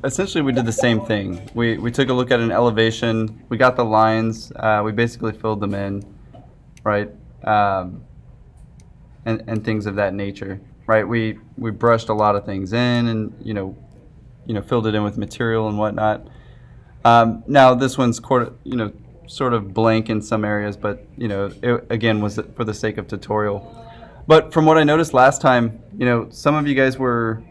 essentially we did the same thing. We took a look at an elevation. We got the lines. We basically filled them in, right? And things of that nature, right? We brushed a lot of things in, and filled it in with material and whatnot. Now this one's sort of blank in some areas, but it again was for the sake of tutorial. But from what I noticed last time, some of you guys were,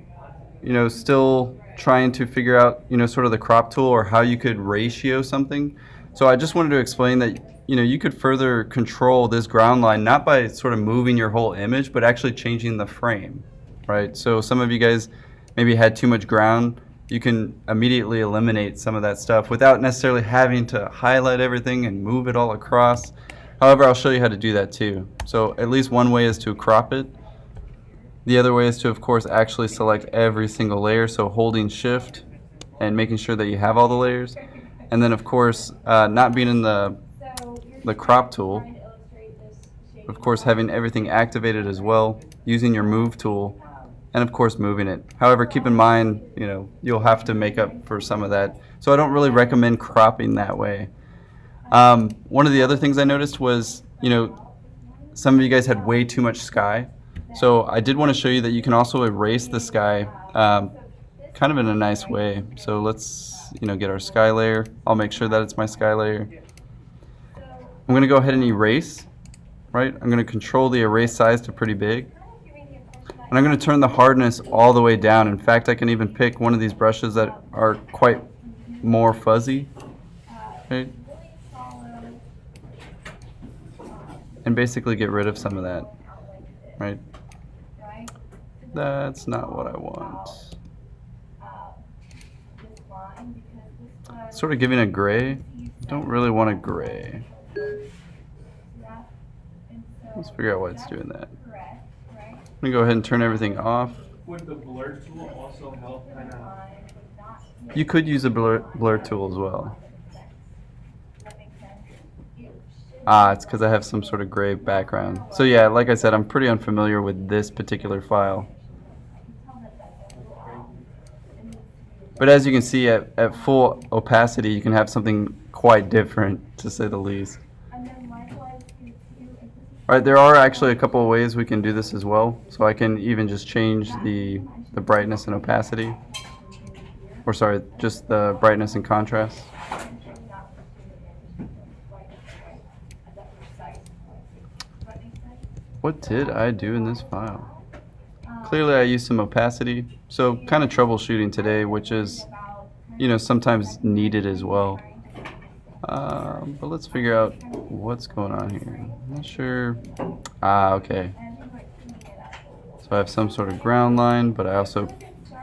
still trying to figure out, sort of the crop tool or how you could ratio something. So I just wanted to explain that, you could further control this ground line, not by sort of moving your whole image, but actually changing the frame, right? So some of you guys maybe had too much ground. You can immediately eliminate some of that stuff without necessarily having to highlight everything and move it all across. However, I'll show you how to do that too. So at least one way is to crop it. The other way is to, of course, actually select every single layer. So holding shift and making sure that you have all the layers. And then, of course, not being in the crop tool, of course, having everything activated as well, using your move tool, and of course moving it. However, keep in mind, you'll have to make up for some of that. So I don't really recommend cropping that way. One of the other things I noticed was, some of you guys had way too much sky. So I did want to show you that you can also erase the sky kind of in a nice way. So let's, get our sky layer. I'll make sure that it's my sky layer. I'm going to go ahead and erase, right? I'm going to control the erase size to pretty big. And I'm going to turn the hardness all the way down. In fact, I can even pick one of these brushes that are quite more fuzzy, right? And basically get rid of some of that, right? That's not what I want. Sort of giving a gray. Don't really want a gray. Let's figure out why it's doing that. I'm going to go ahead and turn everything off. Would the blur tool also help kind of... You could use a blur tool as well. It's because I have some sort of gray background. So yeah, like I said, I'm pretty unfamiliar with this particular file. But as you can see, at full opacity, you can have something quite different, to say the least. Alright, there are actually a couple of ways we can do this as well. So I can even just change the brightness and opacity. Or sorry, just the brightness and contrast. What did I do in this file? Clearly I used some opacity. So kind of troubleshooting today, which is, sometimes needed as well. But let's figure out what's going on here. I'm not sure. Okay. So I have some sort of ground line, but I also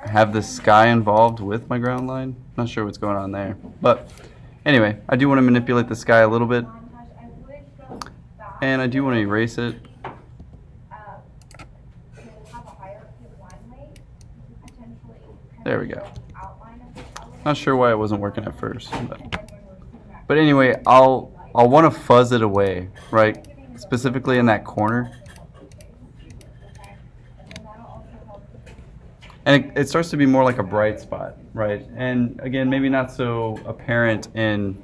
have the sky involved with my ground line. Not sure what's going on there. But anyway, I do want to manipulate the sky a little bit. And I do want to erase it. There we go. Not sure why it wasn't working at first. But anyway, I'll want to fuzz it away, right? Specifically in that corner. And it starts to be more like a bright spot, right? And again, maybe not so apparent in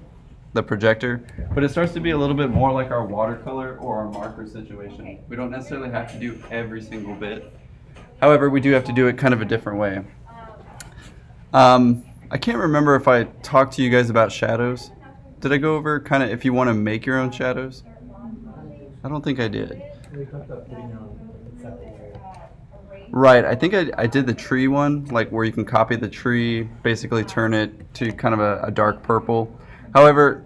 the projector, but it starts to be a little bit more like our watercolor or our marker situation. We don't necessarily have to do every single bit. However, we do have to do it kind of a different way. I can't remember if I talked to you guys about shadows. Did I go over kind of if you want to make your own shadows? I don't think I did. Right, I think I did the tree one, like where you can copy the tree, basically turn it to kind of a dark purple. However,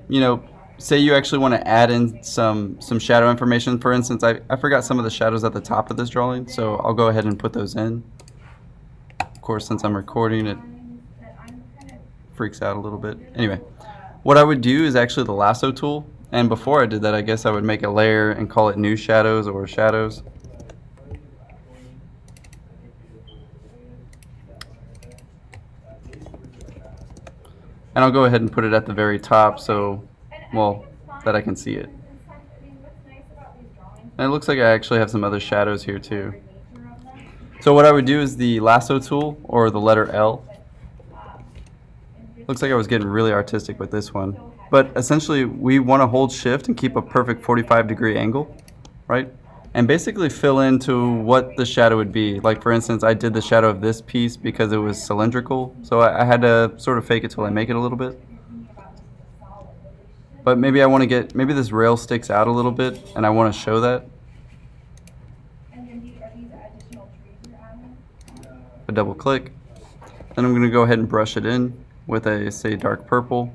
say you actually want to add in some shadow information. For instance, I forgot some of the shadows at the top of this drawing, so I'll go ahead and put those in. Of course, since I'm recording, it freaks out a little bit. Anyway, what I would do is actually the lasso tool, and before I did that, I guess I would make a layer and call it new shadows or shadows. And I'll go ahead and put it at the very top so, well, that I can see it. And it looks like I actually have some other shadows here too. So what I would do is the lasso tool, or the letter L, Looks like I was getting really artistic with this one. But essentially, we want to hold shift and keep a perfect 45-degree angle, right? And basically fill into what the shadow would be. Like, for instance, I did the shadow of this piece because it was cylindrical. So I had to sort of fake it till I make it a little bit. But maybe I want to get, maybe this rail sticks out a little bit and I want to show that. A double click. Then I'm going to go ahead and brush it in with a, say, dark purple.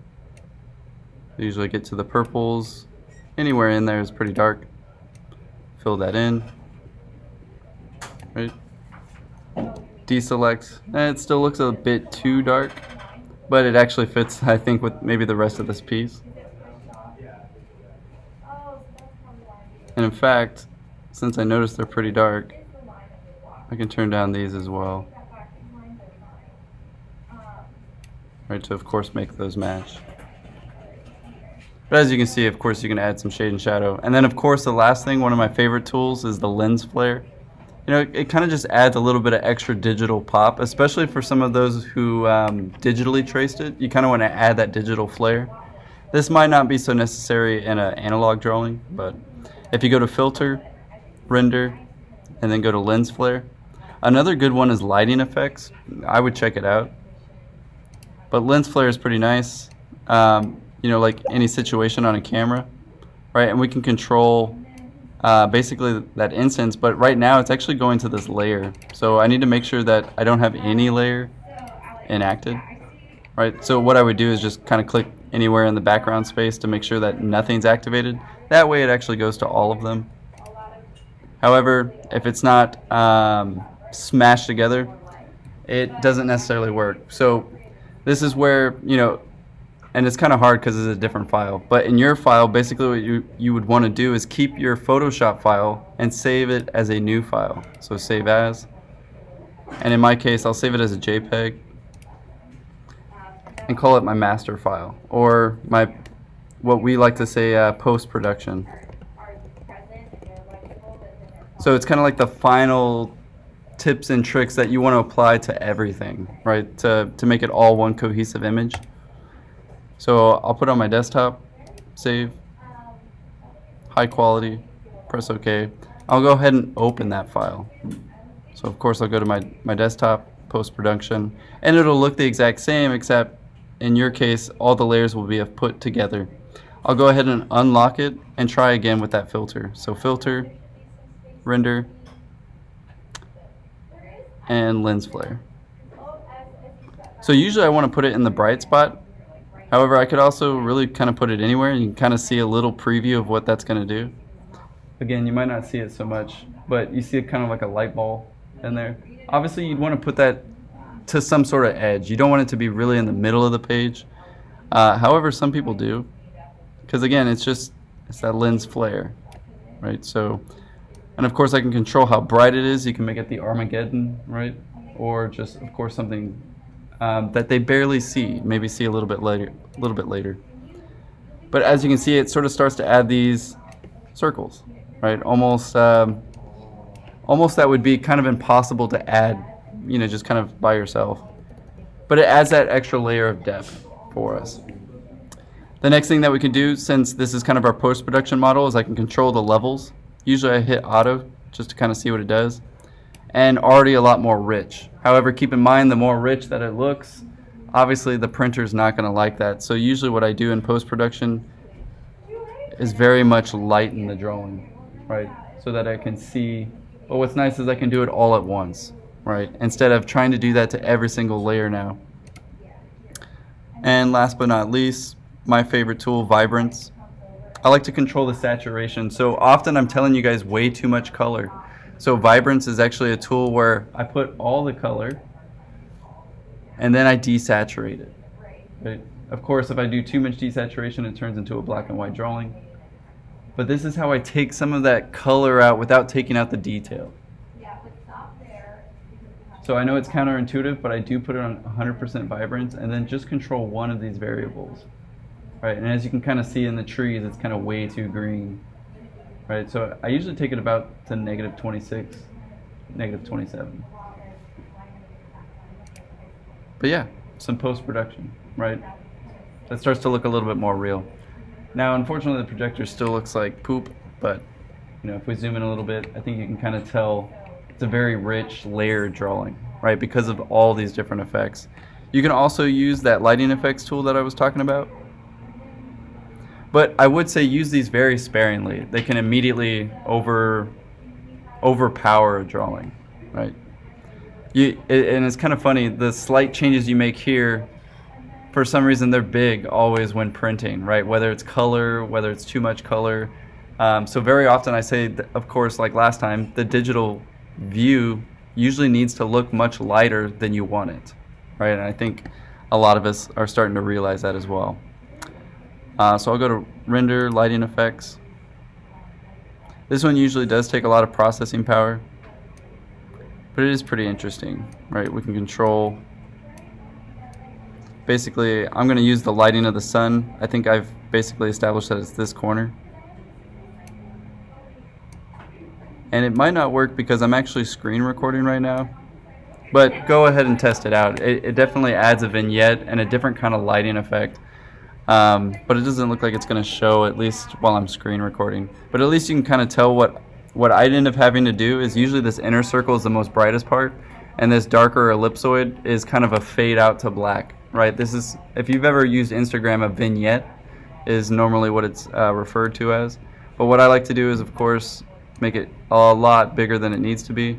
I usually get to the purples. Anywhere in there is pretty dark. Fill that in. Right. Deselect. It still looks a bit too dark, but it actually fits, I think, with maybe the rest of this piece. And in fact, since I noticed they're pretty dark, I can turn down these as well. Right, to of course make those match. But as you can see, of course, you can add some shade and shadow. And then of course the last thing, one of my favorite tools, is the lens flare. You know, it kind of just adds a little bit of extra digital pop, especially for some of those who digitally traced it. You kind of want to add that digital flair. This might not be so necessary in an analog drawing, but if you go to filter, render, and then go to lens flare. Another good one is lighting effects. I would check it out. But lens flare is pretty nice. You know, like any situation on a camera, right? And we can control basically that instance, but right now it's actually going to this layer. So I need to make sure that I don't have any layer enacted, right? So what I would do is just kind of click anywhere in the background space to make sure that nothing's activated. That way it actually goes to all of them. However, if it's not smashed together, it doesn't necessarily work. So this is where, you know, and it's kind of hard because it's a different file. But in your file, basically what you would want to do is keep your Photoshop file and save it as a new file. So save as. And in my case, I'll save it as a JPEG and call it my master file, or my, what we like to say, post-production. So it's kind of like the final tips and tricks that you want to apply to everything, right? To make it all one cohesive image. So I'll put it on my desktop, save, high quality, press OK. I'll go ahead and open that file. So of course I'll go to my desktop, post-production, and it'll look the exact same, except in your case all the layers will be put together. I'll go ahead and unlock it and try again with that filter. So filter, render, and lens flare. So usually I want to put it in the bright spot. However, I could also really kind of put it anywhere, and you can kind of see a little preview of what that's going to do. Again, you might not see it so much, but you see it kind of like a light bulb in there. Obviously, you'd want to put that to some sort of edge. You don't want it to be really in the middle of the page. However, some people do, because again, it's that lens flare, right? So, and of course, I can control how bright it is. You can make it the Armageddon, right? Or just, of course, something that they barely see, maybe see a little bit later. But as you can see, it sort of starts to add these circles, right? Almost that would be kind of impossible to add, you know, just kind of by yourself. But it adds that extra layer of depth for us. The next thing that we can do, since this is kind of our post-production model, is I can control the levels. Usually I hit auto just to kind of see what it does. And already a lot more rich. However, keep in mind, the more rich that it looks, obviously the printer's not going to like that. So usually what I do in post-production is very much lighten the drawing, right? So that I can see, but what's nice is I can do it all at once, right? Instead of trying to do that to every single layer now. And last but not least, my favorite tool, Vibrance. I like to control the saturation. So often I'm telling you guys way too much color. So Vibrance is actually a tool where I put all the color and then I desaturate it. Right? Of course, if I do too much desaturation, it turns into a black and white drawing. But this is how I take some of that color out without taking out the detail. So I know it's counterintuitive, but I do put it on 100% Vibrance and then just control one of these variables. Right? And as you can kind of see in the trees, it's kind of way too green. Right, so I usually take it about to -26, -27. But yeah, some post-production, right? That starts to look a little bit more real. Now, unfortunately, the projector still looks like poop, but if we zoom in a little bit, I think you can kind of tell it's a very rich, layered drawing, right? Because of all these different effects. You can also use that lighting effects tool that I was talking about. But I would say use these very sparingly. They can immediately overpower a drawing, right? And it's kind of funny, the slight changes you make here, for some reason they're big always when printing, right? Whether it's color, whether it's too much color. So very often I say, of course, like last time, the digital view usually needs to look much lighter than you want it, right? And I think a lot of us are starting to realize that as well. So I'll go to Render, Lighting Effects. This one usually does take a lot of processing power, but it is pretty interesting, right? We can control. Basically, I'm going to use the lighting of the sun. I think I've basically established that it's this corner. And it might not work because I'm actually screen recording right now, but go ahead and test it out. It definitely adds a vignette and a different kind of lighting effect. But it doesn't look like it's going to show, at least while I'm screen recording. But at least you can kind of tell what I'd end up having to do is usually this inner circle is the most brightest part, and this darker ellipsoid is kind of a fade out to black, right? This is, if you've ever used Instagram, a vignette is normally what it's referred to as. But what I like to do is, of course, make it a lot bigger than it needs to be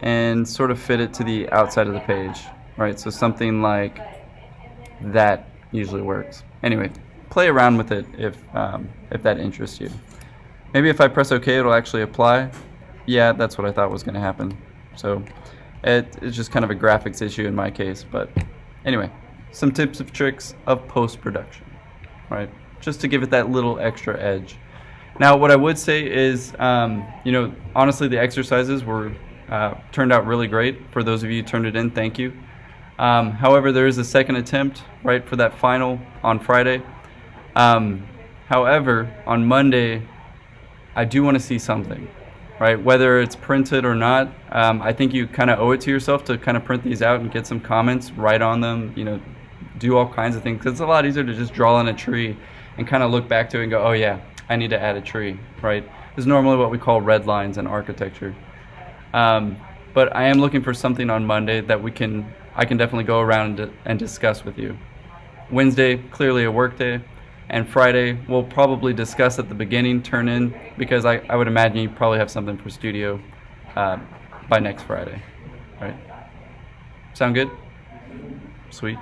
and sort of fit it to the outside of the page, right? So something like that usually works. Anyway, play around with it if that interests you. Maybe if I press OK, it'll actually apply. Yeah, that's what I thought was going to happen. So it's just kind of a graphics issue in my case. But anyway, some tips and tricks of post-production, right? Just to give it that little extra edge. Now, what I would say is, honestly, the exercises were turned out really great. For those of you who turned it in, thank you. However, there is a second attempt, right, for that final on Friday. However, on Monday, I do want to see something, right? Whether it's printed or not, I think you kind of owe it to yourself to kind of print these out and get some comments, write on them, do all kinds of things. 'Cause it's a lot easier to just draw on a tree and kind of look back to it and go, oh yeah, I need to add a tree, right? This is normally what we call red lines in architecture. But I am looking for something on Monday that I can definitely go around and discuss with you. Wednesday, clearly a work day. And Friday, we'll probably discuss at the beginning, turn in, because I would imagine you probably have something for studio by next Friday, right? Sound good? Sweet.